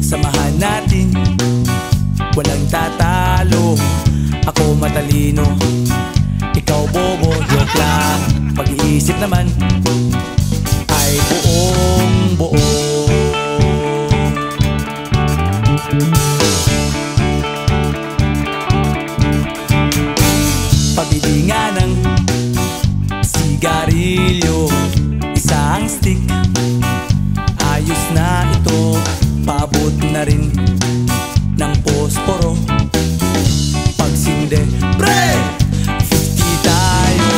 Samahan natin, walang tatalo. Ako matalino, ikaw bobo. Joke lang, pag-iisip naman ay buong buo. Pabili nga ng sigarilyo, isang stick, ayos na ito. Paabot na rin ng posporo. Pagsinde, pre! 50 tayo,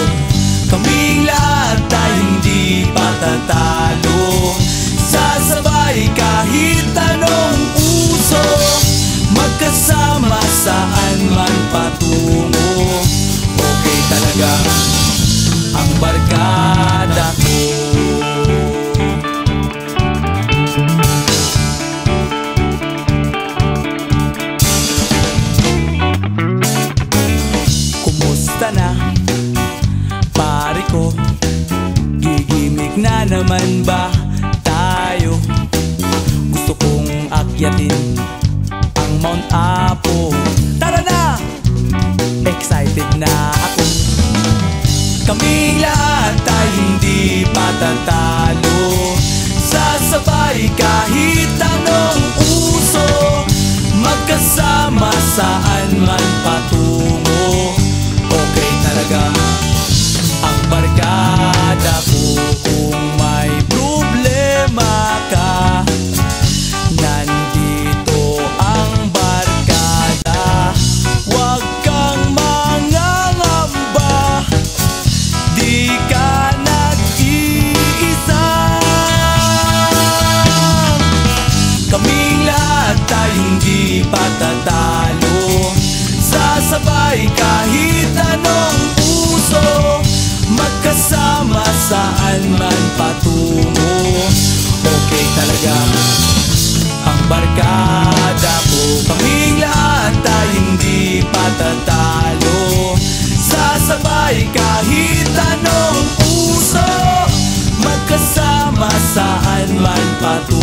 kaming lahat tayo hindi patatalo. Sasabay kahit anong uso, magkasama saan man patungo. Okay talaga ang barkada ko. Kumusta na, pare ko? Gigimik na naman ba tayo? Gusto kong akyatin ang Mount Apo. Tara na! Excited na ako. Kaming lahat tayo hindi patatalo. Sasabay kahit anong uso, magkasama saan man patungo. Okay talaga ang barkada ko. Kung may problema ka, nandito ang barkada. Huwag kang mangangamba, di ka nag-iisa. Kaming lahat tayo hindi patatalo. Sasabay kahit anong uso, magkasama saan man patungo. Okay talaga ang barkada ko. Kaming lahat tayo hindi patatalo. Sasabay kahit anong uso, magkasama saan man patungo.